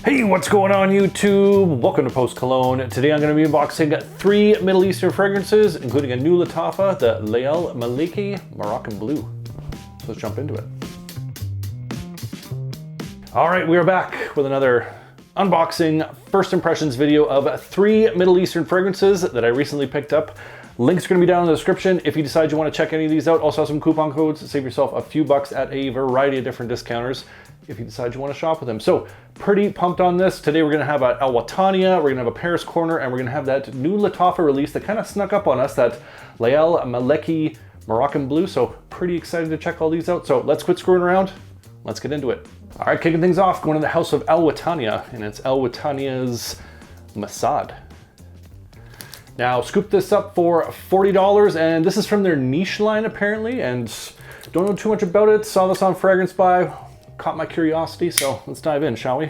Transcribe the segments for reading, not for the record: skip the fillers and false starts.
Hey, what's going on YouTube? Welcome to Post Cologne. Today I'm going to be unboxing 3 Middle Eastern fragrances, including a new Lattafa, the Lail Maleki Moroccan Blue. So let's jump into it. All right, we are back with another unboxing first impressions video of 3 Middle Eastern fragrances that I recently picked up. Links are going to be down in the description if you decide you want to check any of these out. Also have some coupon codes to save yourself a few bucks at a variety of different discounters if you decide you want to shop with them. So pretty pumped on this. Today we're going to have a Wataniah, we're going to have a Paris Corner, and we're going to have that new Lattafa release that kind of snuck up on us, that Lail Maleki Moroccan Blue. So pretty excited to check all these out. So let's quit screwing around. Let's get into it. All right, kicking things off, going to the house of Wataniah, and it's Wataniah's Massad. Now, scooped this up for $40, and this is from their niche line apparently, and don't know too much about it. Saw this on Fragrance Buy, caught my curiosity, so let's dive in, shall we?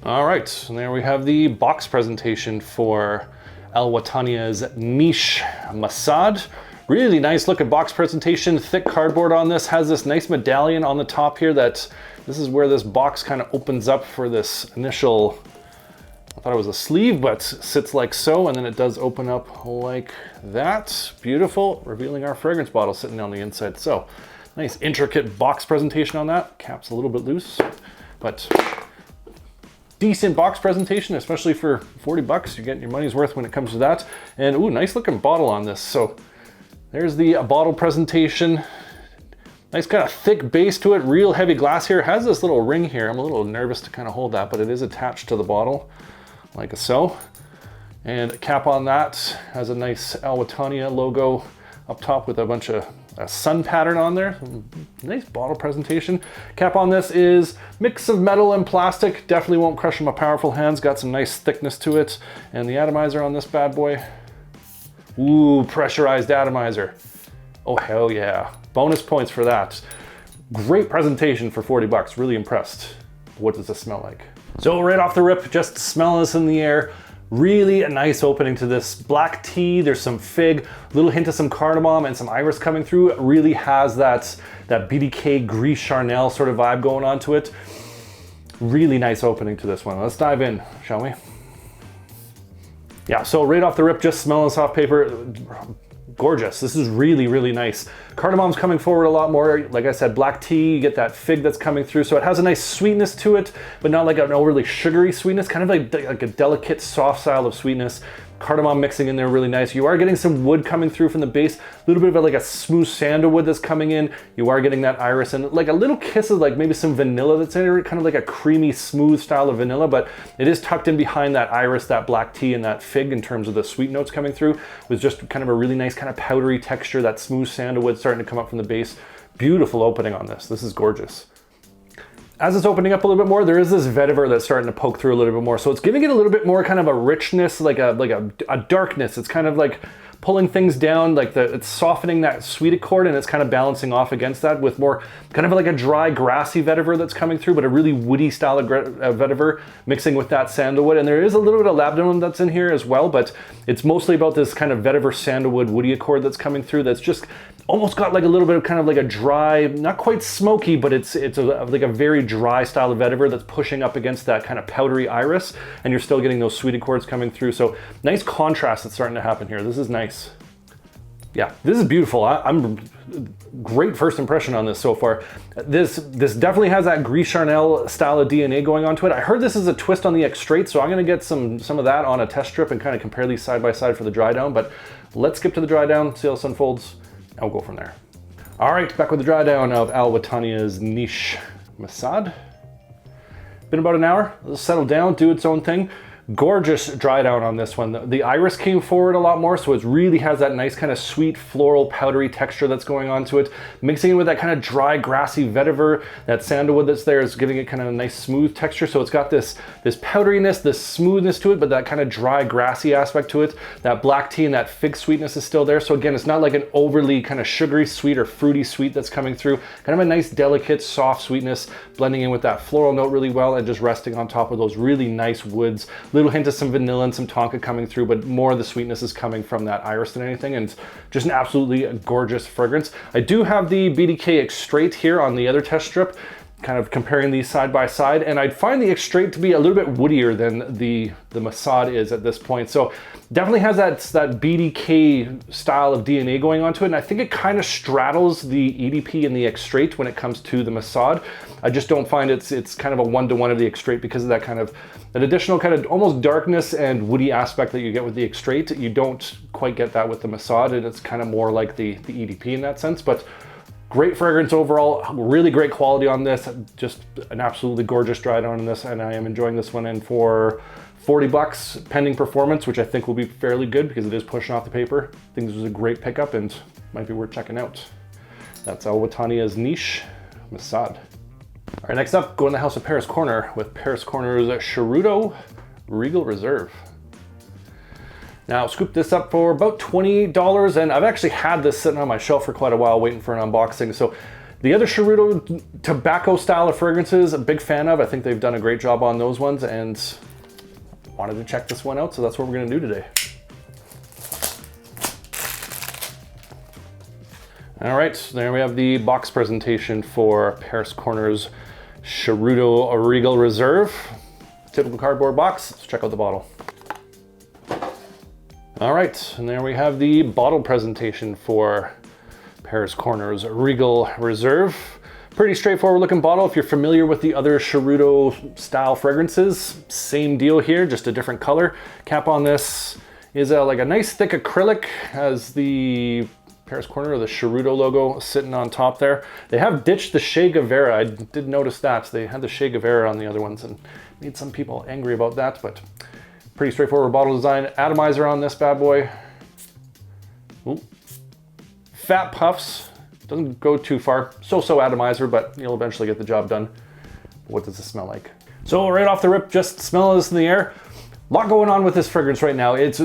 All right, and there we have the box presentation for Wataniah's Niche Massad. Really nice looking box presentation, thick cardboard on this, has this nice medallion on the top here that this is where this box kind of opens up for this initial, I thought it was a sleeve, but sits like so, and then it does open up like that. Beautiful, revealing our fragrance bottle sitting on the inside. So nice intricate box presentation on that. Cap's a little bit loose, but decent box presentation, especially for 40 bucks. You're getting your money's worth when it comes to that. And ooh, nice looking bottle on this. So there's the bottle presentation. Nice kind of thick base to it, real heavy glass here. It has this little ring here. I'm a little nervous to kind of hold that, but it is attached to the bottle like so. And cap on that has a nice Wataniah logo up top with a bunch of sun pattern on there. Nice bottle presentation. Cap on this is mix of metal and plastic. Definitely won't crush in my powerful hands. Got some nice thickness to it. And the atomizer on this bad boy. Ooh, pressurized atomizer. Oh, hell yeah. Bonus points for that. Great presentation for 40 bucks. Really impressed. What does this smell like? So right off the rip, just smelling this in the air. Really a nice opening to this black tea. There's some fig, little hint of some cardamom and some iris coming through. It really has that BDK Gris Charnel sort of vibe going on to it. Really nice opening to this one. Let's dive in, shall we? Yeah, so right off the rip, just smelling soft paper, gorgeous. This is really, really nice. Cardamom's coming forward a lot more. Like I said, black tea, you get that fig that's coming through. So it has a nice sweetness to it, but not like an overly sugary sweetness, kind of like a delicate, soft style of sweetness. Cardamom mixing in there really nice. You are getting some wood coming through from the base, a little bit of like a smooth sandalwood that's coming in. You are getting that iris and like a little kiss of like maybe some vanilla that's in there, kind of like a creamy, smooth style of vanilla, but it is tucked in behind that iris, that black tea, and that fig in terms of the sweet notes coming through, with just kind of a really nice kind of powdery texture, that smooth sandalwood starting to come up from the base. Beautiful opening on this. This is gorgeous. As it's opening up a little bit more, there is this vetiver that's starting to poke through a little bit more. So it's giving it a little bit more kind of a richness, like a darkness. It's kind of like pulling things down, like it's softening that sweet accord, and it's kind of balancing off against that with more kind of like a dry, grassy vetiver that's coming through, but a really woody style of vetiver mixing with that sandalwood. And there is a little bit of labdanum that's in here as well, but it's mostly about this kind of vetiver sandalwood woody accord that's coming through that's just almost got like a little bit of kind of like a dry, not quite smoky, but it's like a very dry style of vetiver that's pushing up against that kind of powdery iris, and you're still getting those sweet accords coming through. So nice contrast that's starting to happen here. This is nice. Yeah, this is beautiful. I'm great first impression on this so far. This definitely has that Gris Charnel style of DNA going on to it. I heard this is a twist on the X Straight, so I'm gonna get some of that on a test strip and kind of compare these side by side for the dry down, but let's skip to the dry down, see how this unfolds. I'll go from there. All right, back with the dry down of Wataniah's Niche Massad. Been about an hour. Let's settle down, do its own thing. Gorgeous dry down on this one. The iris came forward a lot more, so it really has that nice kind of sweet floral powdery texture that's going on to it. Mixing it with that kind of dry grassy vetiver, that sandalwood that's there is giving it kind of a nice smooth texture. So it's got this powderiness, this smoothness to it, but that kind of dry grassy aspect to it. That black tea and that fig sweetness is still there. So again, it's not like an overly kind of sugary sweet or fruity sweet that's coming through. Kind of a nice delicate soft sweetness blending in with that floral note really well and just resting on top of those really nice woods. Little hint of some vanilla and some tonka coming through, but more of the sweetness is coming from that iris than anything, and it's just an absolutely gorgeous fragrance. I do have the BDK X Straight here on the other test strip. kind of comparing these side by side, and I'd find the extrait to be a little bit woodier than the Massad is at this point. So definitely has that BDK style of DNA going onto it, and I think it kind of straddles the EDP and the extrait when it comes to the Massad. I just don't find it's kind of a one-to-one of the extrait because of that additional kind of almost darkness and woody aspect that you get with the extrait. You don't quite get that with the Massad, and it's kind of more like the EDP in that sense. But great fragrance overall, really great quality on this, just an absolutely gorgeous dry down on this, and I am enjoying this one in for 40 bucks pending performance, which I think will be fairly good because it is pushing off the paper. I think this was a great pickup and might be worth checking out. That's Wataniah's Niche Massad. All right, next up, go in the house of Paris Corner with Paris Corner's Charuto Regal Reserve. Now, scooped this up for about $28, and I've actually had this sitting on my shelf for quite a while waiting for an unboxing. So the other Charuto tobacco style of fragrances, I'm a big fan of. I think they've done a great job on those ones, and wanted to check this one out, so that's what we're gonna do today. All right, so there we have the box presentation for Paris Corner's Charuto Regal Reserve. Typical cardboard box. Let's check out the bottle. All right, and there we have the bottle presentation for Paris Corner's Regal Reserve. Pretty straightforward looking bottle. If you're familiar with the other Charuto style fragrances, same deal here, just a different color. Cap on this is like a nice thick acrylic, has the Paris Corner or the Charuto logo sitting on top there. They have ditched the Shea Guevara. I did notice that. They had the Shea Guevara on the other ones and made some people angry about that, but pretty straightforward bottle design. Atomizer on this bad boy. Ooh. Fat puffs. Doesn't go too far. So-so atomizer, but you'll eventually get the job done. What does this smell like? So right off the rip, just smell this in the air. A lot going on with this fragrance right now. It's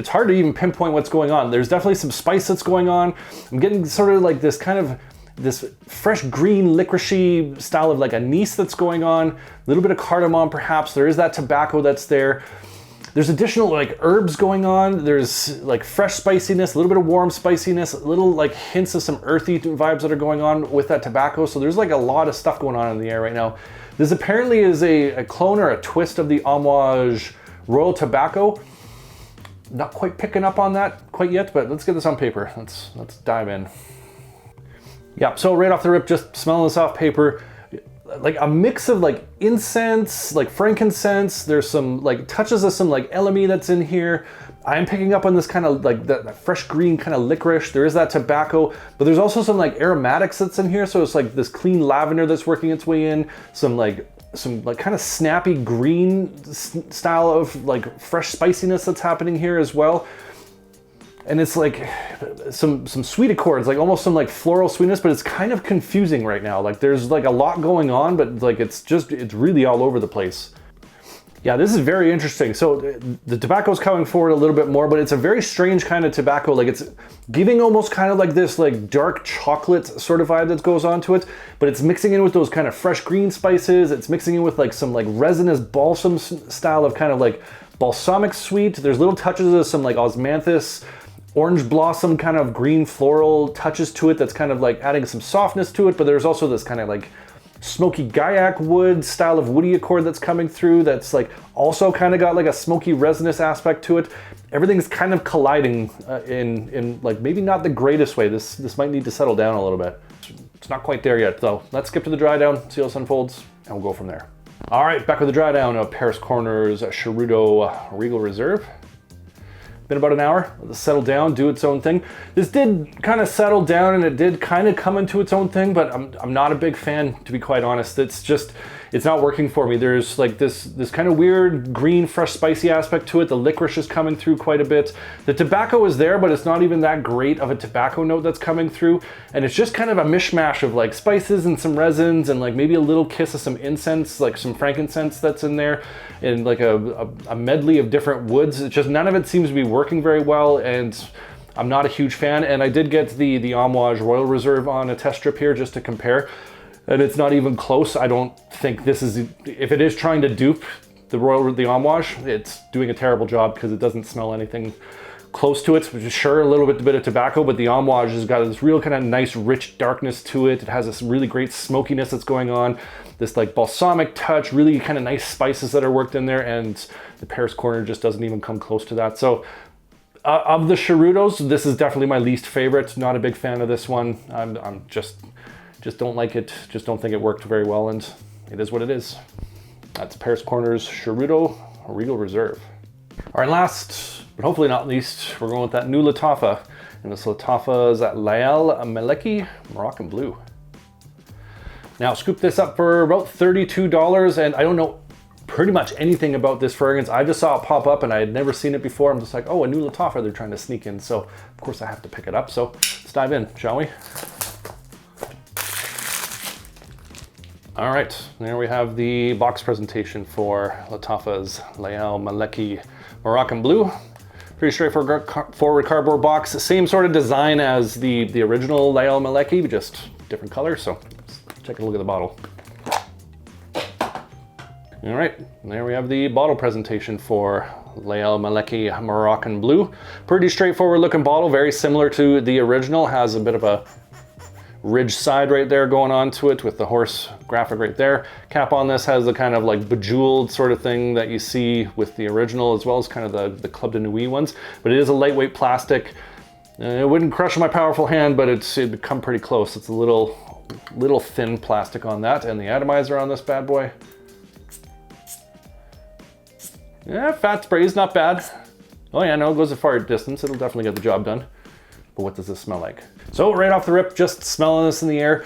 hard to even pinpoint what's going on. There's definitely some spice that's going on. I'm getting sort of like this fresh green licoricey style of like anise that's going on. A little bit of cardamom perhaps. There is that tobacco that's there. There's additional like herbs going on. There's like fresh spiciness, a little bit of warm spiciness, little like hints of some earthy vibes that are going on with that tobacco. So there's like a lot of stuff going on in the air right now. This apparently is a clone or a twist of the Amouage Royal Tobacco. Not quite picking up on that quite yet, but let's get this on paper. Let's dive in. Yeah, so right off the rip, just smelling this off paper, like a mix of like incense, like frankincense. There's some like touches of some like elemi that's in here. I'm picking up on this kind of like that fresh green kind of licorice. There is that tobacco, but there's also some like aromatics that's in here. So it's like this clean lavender that's working its way in. Some kind of snappy green style of like fresh spiciness that's happening here as well. And it's like some sweet accords, like almost some like floral sweetness, but it's kind of confusing right now. Like there's like a lot going on, but like it's really all over the place. Yeah, this is very interesting. So the tobacco's coming forward a little bit more, but it's a very strange kind of tobacco. Like it's giving almost kind of like this like dark chocolate sort of vibe that goes on to it, but it's mixing in with those kind of fresh green spices. It's mixing in with like some like resinous balsam style of kind of like balsamic sweet. There's little touches of some like osmanthus, orange blossom kind of green floral touches to it that's kind of like adding some softness to it, but there's also this kind of like smoky gaiac wood style of woody accord that's coming through that's like also kind of got like a smoky resinous aspect to it. Everything's kind of colliding in like maybe not the greatest way. This might need to settle down a little bit. It's not quite there yet, though. Let's skip to the dry down, see how this unfolds, and we'll go from there. All right, back with the dry down of Paris Corner's Charuto Regal Reserve. Been about an hour, let this settle down, do its own thing. This did kind of settle down and it did kind of come into its own thing, but I'm not a big fan, to be quite honest. It's not working for me. There's like this kind of weird green, fresh, spicy aspect to it. The licorice is coming through quite a bit. The tobacco is there, but it's not even that great of a tobacco note that's coming through. And it's just kind of a mishmash of like spices and some resins and like maybe a little kiss of some incense, like some frankincense that's in there, and like a medley of different woods. It's just none of it seems to be working very well, and I'm not a huge fan. And I did get the Amouage Royal Reserve on a test strip here just to compare. And it's not even close. I don't think this is, if it is trying to dupe the Amouage, it's doing a terrible job because it doesn't smell anything close to it, which is sure a little bit of tobacco, but the amouage has got this real kind of nice rich darkness to it. It has this really great smokiness that's going on, this like balsamic touch, really kind of nice spices that are worked in there, and the Paris Corner just doesn't even come close to that. So of the Charutos, this is definitely my least favorite. Not a big fan of this one. I'm just don't like it, just don't think it worked very well, and it is what it is. That's Paris Corner's Charuto Regal Reserve. All right, last, but hopefully not least, we're going with that new Lattafa. And this Lattafa is that Lail Maleki Moroccan Blue. Now, scooped this up for about $32, and I don't know pretty much anything about this fragrance. I just saw it pop up and I had never seen it before. I'm just like, oh, a new Lattafa they're trying to sneak in. So, of course, I have to pick it up. So, let's dive in, shall we? All right, there we have the box presentation for Lattafa's Lail Maleki Moroccan Blue. Pretty straightforward cardboard box. Same sort of design as the original Lail Maleki, but just different color. So let's take a look at the bottle. All right, there we have the bottle presentation for Lail Maleki Moroccan Blue. Pretty straightforward looking bottle, very similar to the original. Has a bit of a ridge side right there going on to it with the horse graphic right there. Cap on this has the kind of like bejeweled sort of thing that you see with the original, as well as kind of the Club de Nuit ones. But it is a lightweight plastic. It wouldn't crush my powerful hand, but it'd come pretty close. It's a little thin plastic on that. And the atomizer on this bad boy. Yeah, fat spray is not bad. Oh yeah, no, it goes a far distance. It'll definitely get the job done. But what does this smell like? So right off the rip, just smelling this in the air.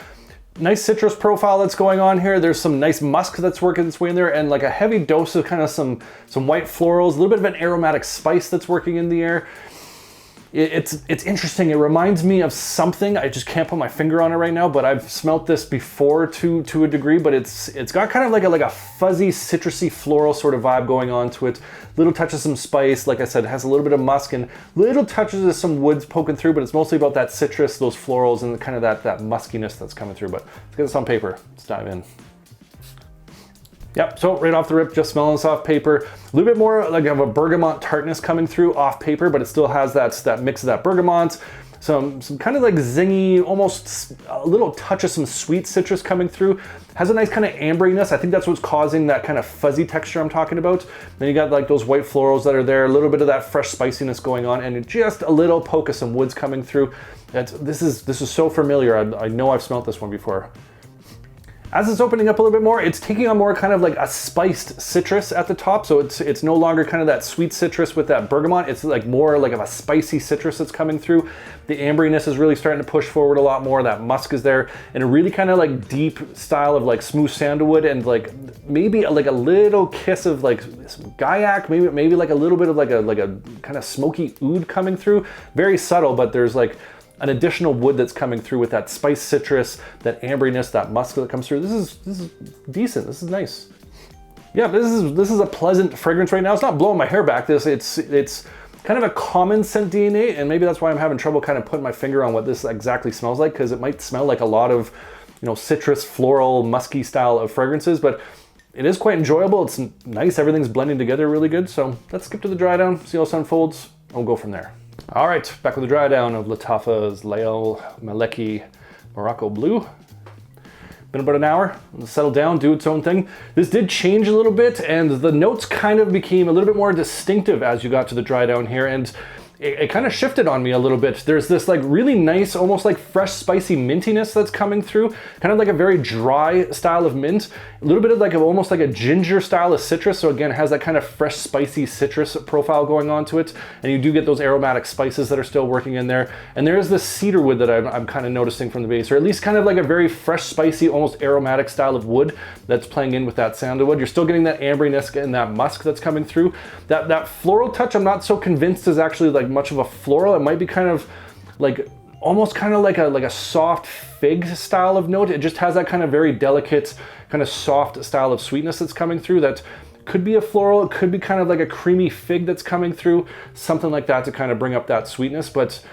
Nice citrus profile that's going on here. There's some nice musk that's working its way in there, and like a heavy dose of kind of some white florals, a little bit of an aromatic spice that's working in the air. It's interesting. It reminds me of something. I just can't put my finger on it right now, but I've smelt this before to a degree, but it's got kind of like a fuzzy, citrusy, floral sort of vibe going on to it. Little touch of some spice. Like I said, it has a little bit of musk and little touches of some woods poking through, but it's mostly about that citrus, those florals, and kind of that muskiness that's coming through. But let's get this on paper. Let's dive in. Yep, so right off the rip, just smelling this off paper. A little bit more like of a bergamot tartness coming through off paper, but it still has that mix of that bergamot, some kind of like zingy, almost a little touch of some sweet citrus coming through. Has a nice kind of amberiness. I think that's what's causing that kind of fuzzy texture I'm talking about. Then you got like those white florals that are there, a little bit of that fresh spiciness going on, and just a little poke of some woods coming through. This is so familiar. I know I've smelt this one before. As it's opening up a little bit more, it's taking on more kind of like a spiced citrus at the top. So it's no longer kind of that sweet citrus with that bergamot. It's like more like of a spicy citrus that's coming through. The amberiness is really starting to push forward a lot more. That musk is there, and a really kind of like deep style of like smooth sandalwood, and like maybe like a little kiss of like some gaiac, maybe like a little bit of like a kind of smoky oud coming through. Very subtle, but there's like an additional wood that's coming through with that spice citrus, that amberiness, that musk that comes through. This is decent. This is nice. Yeah, this is a pleasant fragrance right now. It's not blowing my hair back. It's kind of a common scent DNA, and maybe that's why I'm having trouble kind of putting my finger on what this exactly smells like, because it might smell like a lot of, you know, citrus, floral, musky style of fragrances, but it is quite enjoyable. It's nice. Everything's blending together really good. So let's skip to the dry down, see how this unfolds, and we'll go from there. All right, back with the dry down of Lattafa's Lail Maleki Moroccan Blue. Been about an hour, it'll settle down, do its own thing. This did change a little bit, and the notes kind of became a little bit more distinctive as you got to the dry down here, and it kind of shifted on me a little bit. There's this like really nice, almost like fresh, spicy mintiness that's coming through, kind of like a very dry style of mint. A little bit of like almost like a ginger style of citrus. So again, it has that kind of fresh, spicy citrus profile going on to it. And you do get those aromatic spices that are still working in there. And there is this cedar wood that I'm kind of noticing from the base, or at least kind of like a very fresh, spicy, almost aromatic style of wood that's playing in with that sandalwood. You're still getting that amberiness and that musk that's coming through. That floral touch, I'm not so convinced is actually like much of a floral. It might be kind of like almost kind of like a soft fig style of note. It just has that kind of very delicate, kind of soft style of sweetness that's coming through. That could be a floral. It could be kind of like a creamy fig that's coming through, something like that to kind of bring up that sweetness. But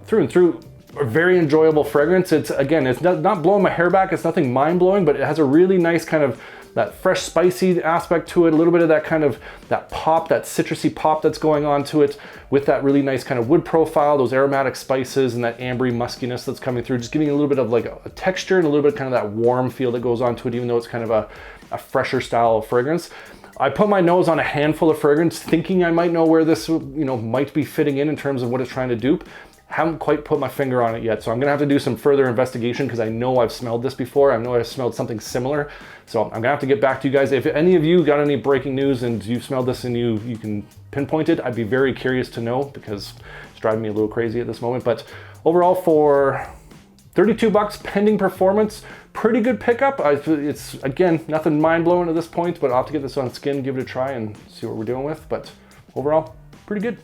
through and through, a very enjoyable fragrance. It's again, it's not blowing my hair back. It's nothing mind blowing, but it has a really nice kind of that fresh spicy aspect to it, a little bit of that kind of that pop, that citrusy pop that's going on to it with that really nice kind of wood profile, those aromatic spices and that ambery muskiness that's coming through, just giving a little bit of like a texture and a little bit kind of that warm feel that goes on to it, even though it's kind of a fresher style of fragrance. I put my nose on a handful of fragrance thinking I might know where this, might be fitting in terms of what it's trying to dupe. Haven't quite put my finger on it yet, so I'm gonna have to do some further investigation because I know I've smelled this before. I know I've smelled something similar. So I'm gonna have to get back to you guys. If any of you got any breaking news and you've smelled this and you can pinpoint it, I'd be very curious to know because it's driving me a little crazy at this moment. But overall, for $32 pending performance, pretty good pickup. It's, again, nothing mind-blowing at this point, but I'll have to get this on skin, give it a try and see what we're dealing with. But overall, pretty good.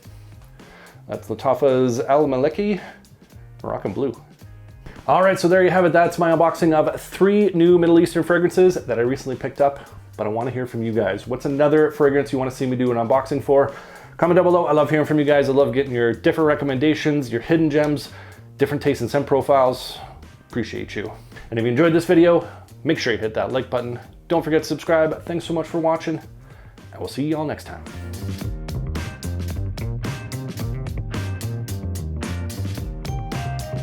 That's Lattafa's Lail Maleki Moroccan Blue. All right, so there you have it. That's my unboxing of 3 new Middle Eastern fragrances that I recently picked up, but I want to hear from you guys. What's another fragrance you want to see me do an unboxing for? Comment down below. I love hearing from you guys. I love getting your different recommendations, your hidden gems, different taste and scent profiles. Appreciate you. And if you enjoyed this video, make sure you hit that like button. Don't forget to subscribe. Thanks so much for watching, and we'll see you all next time.